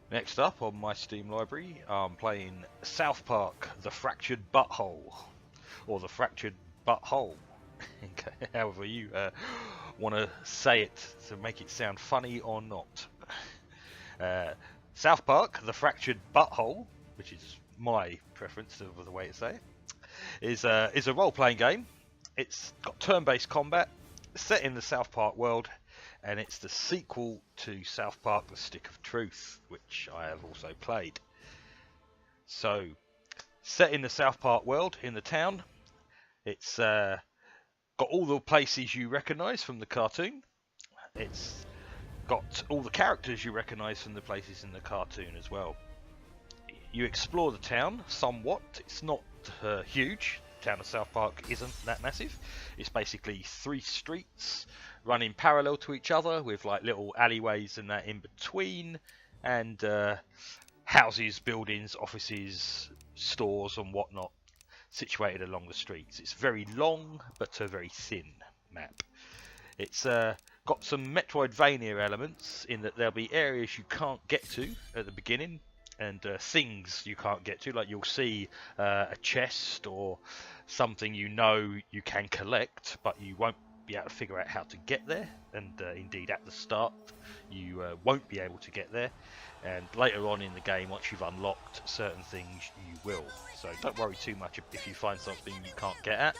Next up on my Steam library, I'm playing South Park: The Fractured Butthole, or The Fractured Butthole, however you want to say it to make it sound funny or not. Uh, South Park: The Fractured Butthole, which is my preference of the way to say it, is a role-playing game. It's got turn-based combat, set in the South Park world, and it's the sequel to South Park: The Stick of Truth, which I have also played. So, set in the South Park world, in the town, it's got all the places you recognise from the cartoon. It's got all the characters you recognise from the places in the cartoon as well. You explore the town somewhat. It's not huge. The town of South Park isn't that massive. It's basically 3 streets running parallel to each other with like little alleyways and that in between, and houses, buildings, offices, stores and whatnot situated along the streets. It's very long but a very thin map. It's got some Metroidvania elements in that there'll be areas you can't get to at the beginning, and things you can't get to, like you'll see a chest or something you can collect, but you won't be able to figure out how to get there, and indeed at the start you won't be able to get there, and later on in the game, once you've unlocked certain things, you will. So don't worry too much if you find something you can't get at.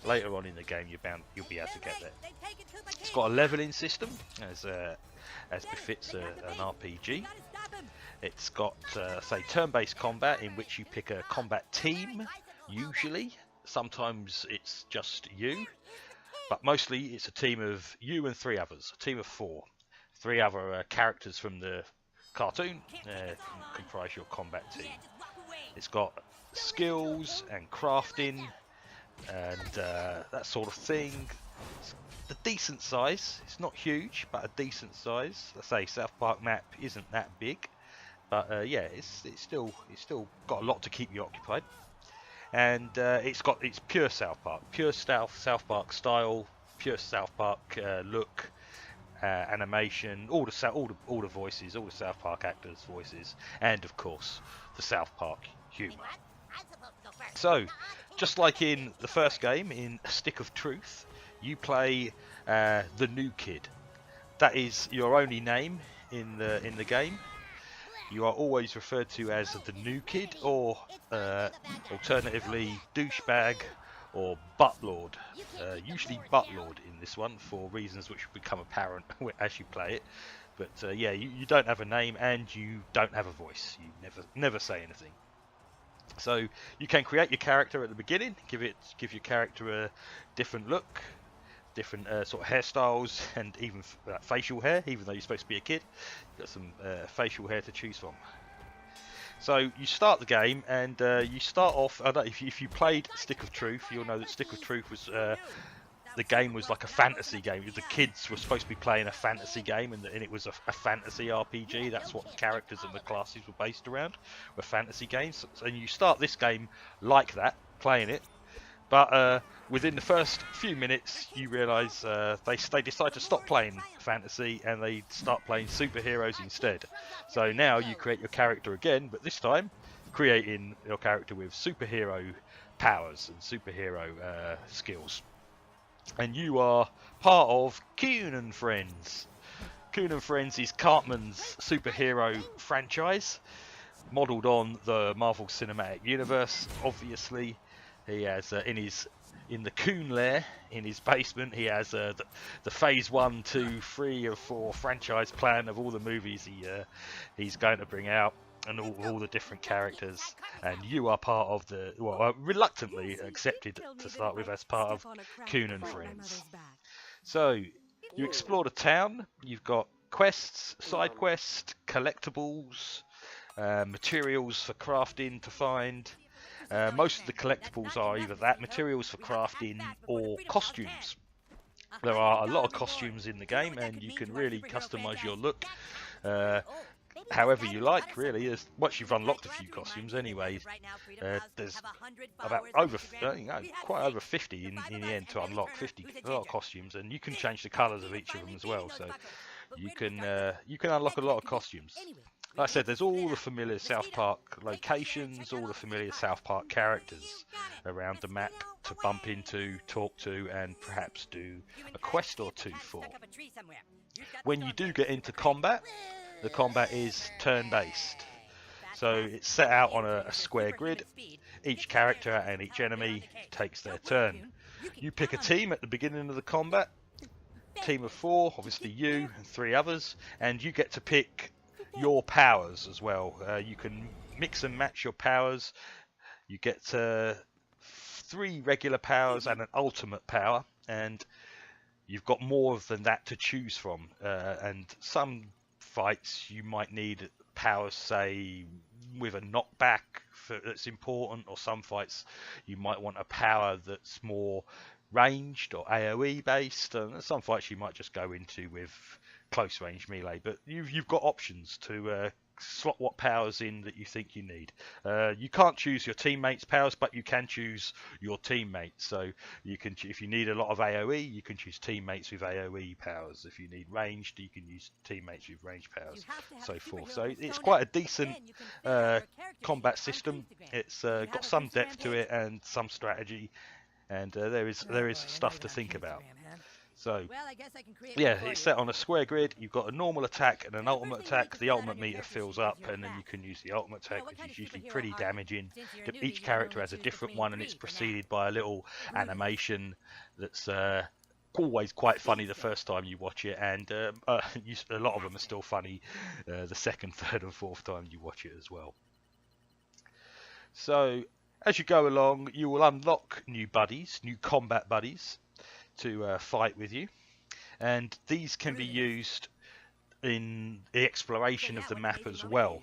Later on in the game, you'll be able to get there. It's got a leveling system, as befits an RPG. It's got, say, turn-based combat in which you pick a combat team, usually. Sometimes it's just you, but mostly it's a team of you and 3 others, a team of 4. 3 other characters from the cartoon comprise your combat team. It's got skills and crafting and that sort of thing. It's a decent size. It's not huge, but a decent size. I say South Park map isn't that big, but yeah, it's still got a lot to keep you occupied. And it's pure South Park, pure South Park style, pure South Park look, animation, all the voices, all the South Park actors' voices, and of course the South Park humour. So, just like in the first game, in A Stick of Truth, you play the new kid. That is your only name in the game. You are always referred to as the new kid, or alternatively douchebag or buttlord. Usually buttlord in this one for reasons which become apparent as you play it. But yeah, you don't have a name and you don't have a voice. You never say anything. So you can create your character at the beginning, give your character a different look, different sort of hairstyles, and even facial hair. Even though you're supposed to be a kid, you've got some facial hair to choose from. So you start the game, and you start off. I don't know, if you played Stick of Truth, you'll know that Stick of Truth was the game was like a fantasy game. The kids were supposed to be playing a fantasy game, and it was a fantasy RPG. That's what the characters and the classes were based around, were fantasy games. And you start this game like that, playing it. But within the first few minutes, you realise they decide to stop playing fantasy and they start playing superheroes instead. So now you create your character again, but this time creating your character with superhero powers and superhero skills. And you are part of Coon and Friends. Coon and Friends is Cartman's superhero franchise, modelled on the Marvel Cinematic Universe, obviously. He has in the Coon lair in his basement. He has the Phase 1, 2, 3, or 4 franchise plan of all the movies he's going to bring out, and all the different characters. And you are part of reluctantly accepted to start with as part of Coon and Friends. So you explore the town. You've got quests, side quests, collectibles, materials for crafting to find. Most of the collectibles are either materials for crafting or costumes. There are a lot of costumes in the game, and you can really customize your look however you like, really. Once you've unlocked a few costumes anyway, there's about quite over 50 in the end to unlock. 50, a lot of costumes, and you can change the colours of each of them as well, so you can unlock a lot of costumes. Like I said, there's all the familiar South Park locations, all the familiar South Park characters around the map to bump into, talk to, and perhaps do a quest or two for. When you do get into combat, the combat is turn-based. So it's set out on a square grid. Each character and each enemy takes their turn. You pick a team at the beginning of the combat. Team of 4, obviously you and 3 others, and you get to pick your powers as well. You can mix and match your powers. You get 3 regular powers and an ultimate power, and you've got more than that to choose from. And some fights you might need powers, say, with a knockback that's important, or some fights you might want a power that's more ranged or AoE based, and some fights you might just go into with close range melee. But you've got options to slot what powers in that you think you need. You can't choose your teammates' powers, but you can choose your teammates. So you can, if you need a lot of AoE, you can choose teammates with AoE powers. If you need ranged, you can use teammates with ranged powers, so forth. So it's quite a decent combat system. It's got some depth to it and some strategy, and there is stuff to think about. So, yeah, it's set on a square grid. You've got a normal attack and an ultimate attack. The ultimate meter fills up, and then you can use the ultimate attack, which is usually pretty damaging. Each character has a different one, and it's preceded by a little animation that's always quite funny the first time you watch it, and a lot of them are still funny the second, third, and fourth time you watch it as well. So, as you go along, you will unlock new buddies, new combat buddies, to fight with you, and these can be used in the exploration of the map as well,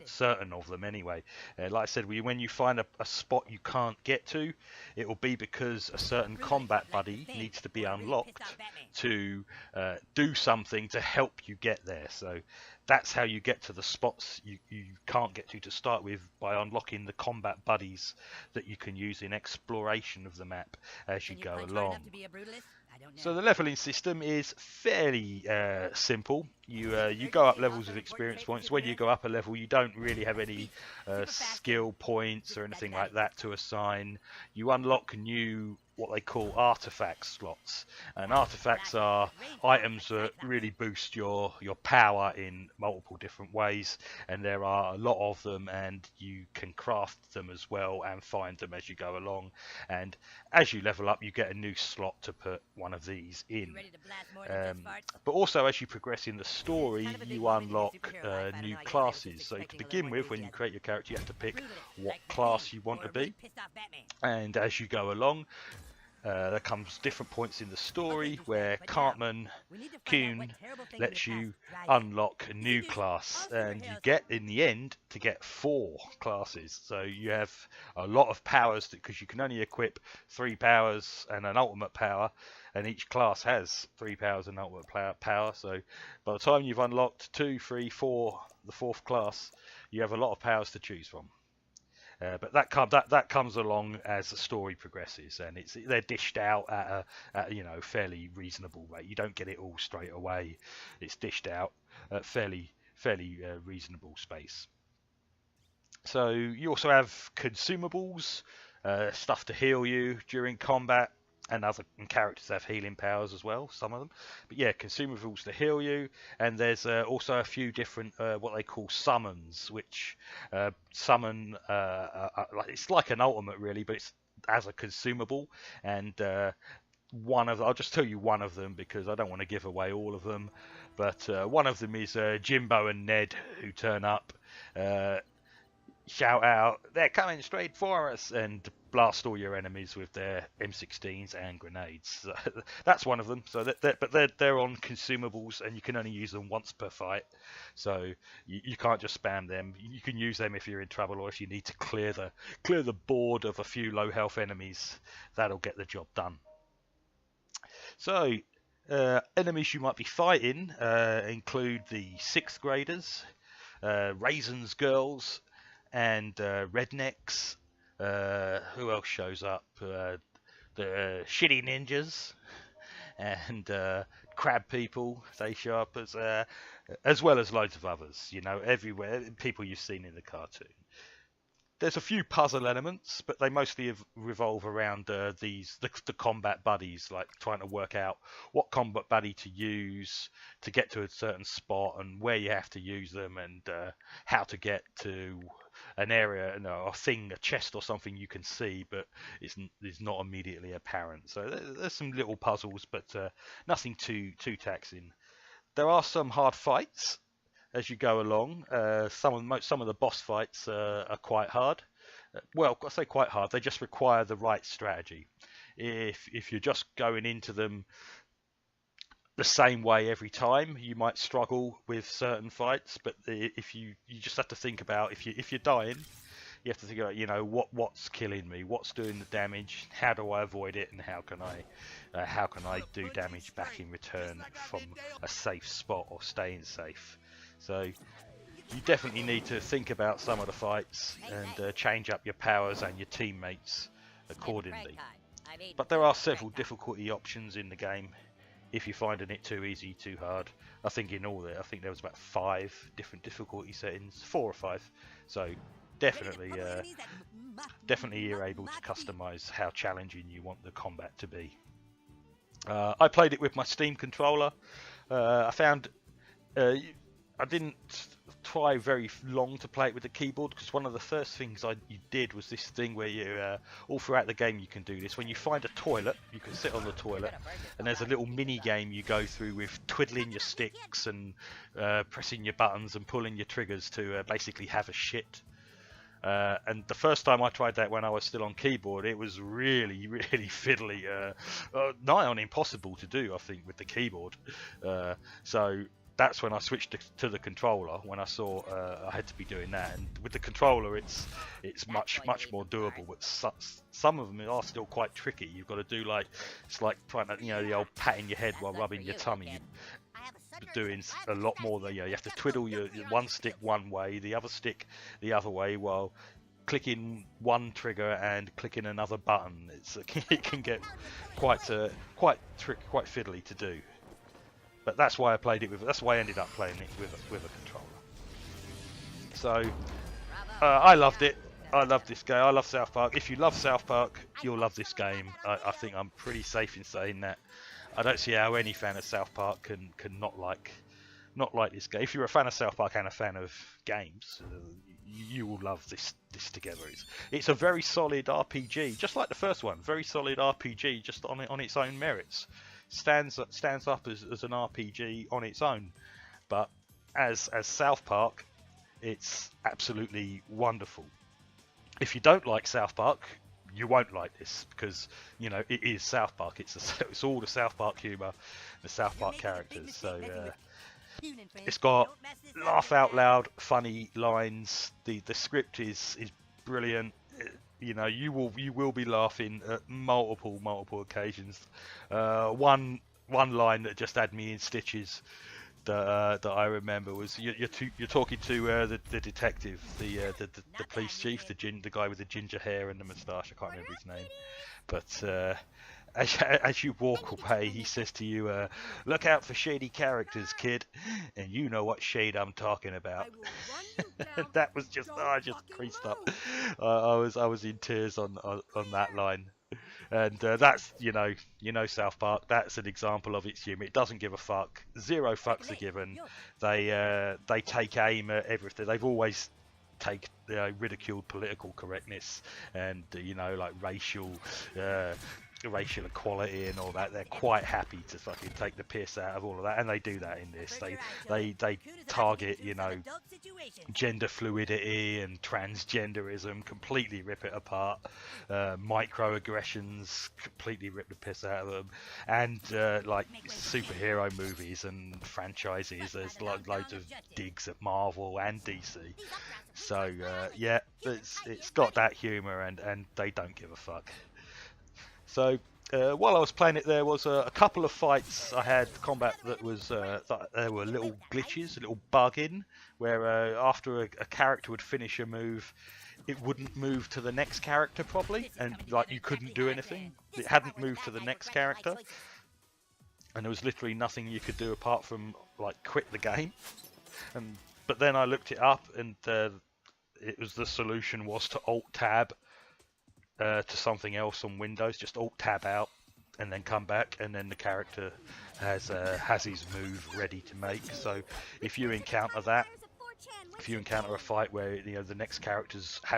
certain of them anyway. Like I said, when you find a spot you can't get to, it will be because a certain combat buddy needs to be unlocked to do something to help you get there. So that's how you get to the spots you can't get to start with, by unlocking the combat buddies that you can use in exploration of the map as you go along. So the leveling system is fairly simple. You go up levels of experience points. When you go up a level, you don't really have any skill points or anything like that to assign. You unlock new, what they call artifact slots, and artifacts are items that really boost your power in multiple different ways, and there are a lot of them, and you can craft them as well and find them as you go along. And as you level up, you get a new slot to put one of these in. But also, as you progress in the story, you unlock new classes. So to begin with, when you create your character, you have to pick what class you want to be, and as you go along, there comes different points in the story where Cartman Kuhn lets you unlock a new class, and you get, in the end, to get 4 classes. So you have a lot of powers, because you can only equip 3 powers and an ultimate power, and each class has 3 powers and ultimate power. So by the time you've unlocked 2, 3, 4, the 4th class, you have a lot of powers to choose from. But that comes along as the story progresses, and they're dished out at a fairly reasonable rate. You don't get it all straight away. It's dished out at fairly reasonable space. So you also have consumables, stuff to heal you during combat, and characters have healing powers as well, some of them. But yeah, consumables to heal you, and there's also a few different what they call summons, which summon it's like an ultimate really, but it's as a consumable. And I'll just tell you one of them because I don't want to give away all of them. But one of them is Jimbo and Ned, who turn up, shout out, "They're coming straight for us," and blast all your enemies with their M16s and grenades. So that's one of them. So they're on consumables, and you can only use them once per fight. So you can't just spam them. You can use them if you're in trouble, or if you need to clear the board of a few low health enemies. That'll get the job done. So enemies you might be fighting include the 6th graders, Raisins Girls, and rednecks. Who else shows up? The shitty ninjas, and crab people, they show up as well as loads of others, you know, everywhere, people you've seen in the cartoon. There's a few puzzle elements, but they mostly revolve around the combat buddies, like trying to work out what combat buddy to use to get to a certain spot and where you have to use them, and how to get to an area, a thing, a chest or something you can see, but it's not immediately apparent. So there's some little puzzles, but nothing too taxing. There are some hard fights as you go along. Some of the boss fights are quite hard. Well, I say quite hard. They just require the right strategy. If you're just going into them the same way every time, you might struggle with certain fights. But if you just have to think about, if you're dying, you have to think about, what's killing me, what's doing the damage, how do I avoid it, and how can I do damage back in return from a safe spot or staying safe. So you definitely need to think about some of the fights and change up your powers and your teammates accordingly. But there are several difficulty options in the game if you're finding it too easy, too hard. I think in all I think there was about 5 different difficulty settings, 4 or 5. So definitely you're able to customize how challenging you want the combat to be. I played it with my Steam controller. I found I didn't try very long to play it with the keyboard, because one of the first things you did was this thing where you all throughout the game you can do this. When you find a toilet, you can sit on the toilet, and there's a little mini game you go through with twiddling your sticks and pressing your buttons and pulling your triggers to basically have a shit. And the first time I tried that when I was still on keyboard, it was really fiddly, nigh on impossible to do, I think, with the keyboard. So that's when I switched to the controller, when I saw I had to be doing that. And with the controller, it's much more doable, but some of them are still quite tricky. You've got to do it's like trying to, the old patting your head while rubbing your tummy. Doing a lot more than, you have to twiddle your one stick one way, the other stick the other way, while clicking one trigger and clicking another button. It can get quite fiddly to do. But that's why I played it with. That's why I ended up playing it with a controller. So I loved it. I love this game. I love South Park. If you love South Park, you'll love this game. I think I'm pretty safe in saying that. I don't see how any fan of South Park can not like this game. If you're a fan of South Park and a fan of games, you will love this together. It's a very solid RPG, just like the first one. Very solid RPG, just on its own merits. Stands up as an RPG on its own, but as South Park, it's absolutely wonderful. If you don't like South Park, you won't like this, because it is South Park. It's all the South Park humour, the South Park characters. So it's got laugh out loud, funny lines. The script is brilliant. You will be laughing at multiple occasions. One line that just had me in stitches that I remember was you're talking to the detective, the police chief, the guy with the ginger hair and the moustache. I can't remember his name, but as you walk away, he says to you, "Look out for shady characters, kid," and you know what shade I'm talking about. That was I just creased up. I was in tears on that line. And that's South Park. That's an example of its humour. It doesn't give a fuck. Zero fucks are given. They take aim at everything. They've always ridiculed political correctness and like racial equality and all that. They're quite happy to fucking take the piss out of all of that, and they do that in this. They target gender fluidity and transgenderism, completely rip it apart. Microaggressions, completely rip the piss out of them. And like superhero movies and franchises, there's loads of digs at Marvel and DC. So yeah, it's got that humour, and they don't give a fuck. So while I was playing it, there was a couple of fights I had combat that was there were little glitches, a little bug in, where after a character would finish a move, it wouldn't move to the next character properly, and you couldn't do anything. It hadn't moved to the next character. and there was literally nothing you could do apart from like quit the game. But then I looked it up, and it was the solution was to Alt Tab to something else on Windows. Just Alt Tab out, and then come back, and then the character has his move ready to make. So if you encounter that, if you encounter a fight where the next character's you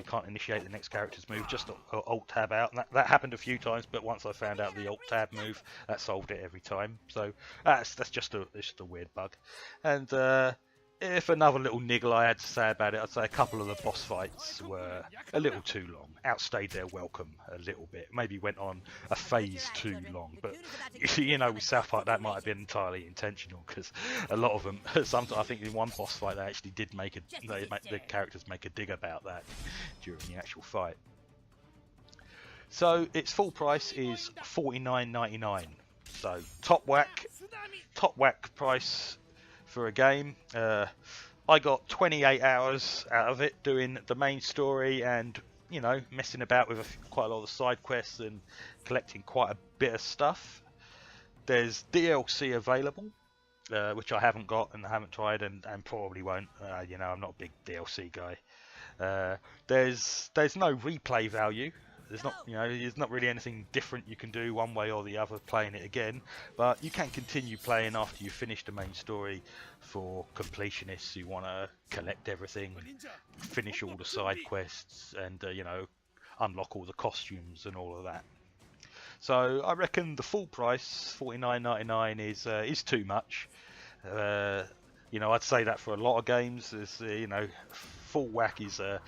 can't initiate the next character's move, just Alt Tab out. And that happened a few times, but once I found out the Alt Tab move, that solved it every time. So that's just a weird bug. And if another little niggle I had to say about it, I'd say a couple of the boss fights were a little too long, outstayed their welcome a little bit, maybe went on a phase too long. But with South Park that might have been entirely intentional, because a lot of them, sometimes I think in one boss fight they actually did the characters make a dig about that during the actual fight. So its full price is $49.99. So top whack price for a game. I got 28 hours out of it doing the main story and messing about with quite a lot of the side quests and collecting quite a bit of stuff. There's DLC available, which I haven't got and haven't tried and probably won't. I'm not a big DLC guy. There's no replay value. There's not really anything different you can do one way or the other playing it again, but you can continue playing after you finish the main story for completionists who want to collect everything, finish all the side quests, and unlock all the costumes and all of that. So I reckon the full price, $49.99, is too much. I'd say that for a lot of games. Full whack is a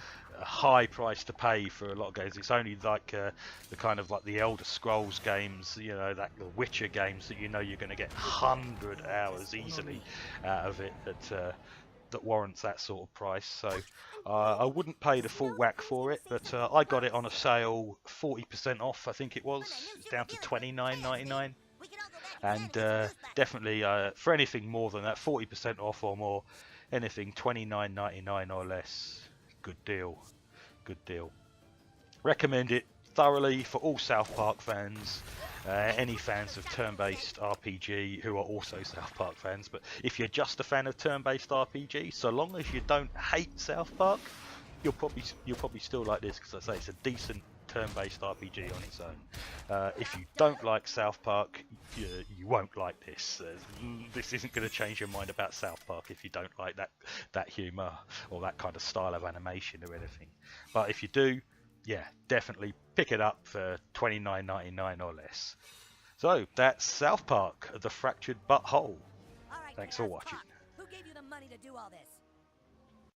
high price to pay for a lot of games. It's only like the kind of like the Elder Scrolls games, the Witcher games that you're going to get 100 hours easily out of it that warrants that sort of price. So I wouldn't pay the full whack for it, but I got it on a sale 40% off, I think it was, down to $29.99. And definitely for anything more than that, 40% off or more, anything $29.99 or less, good deal. Recommend it thoroughly for all South Park fans, any fans of turn-based RPG who are also South Park fans. But if you're just a fan of turn-based RPG, so long as you don't hate South Park, you'll probably still like this, because I say it's a decent turn-based RPG on its own. If you don't like South Park, you won't like this. This isn't going to change your mind about South Park if you don't like that humour or that kind of style of animation or anything. But if you do, yeah, definitely pick it up for $29.99 or less. So that's South Park, The Fractured Butthole. Thanks for watching. Who gave you the money to do all this?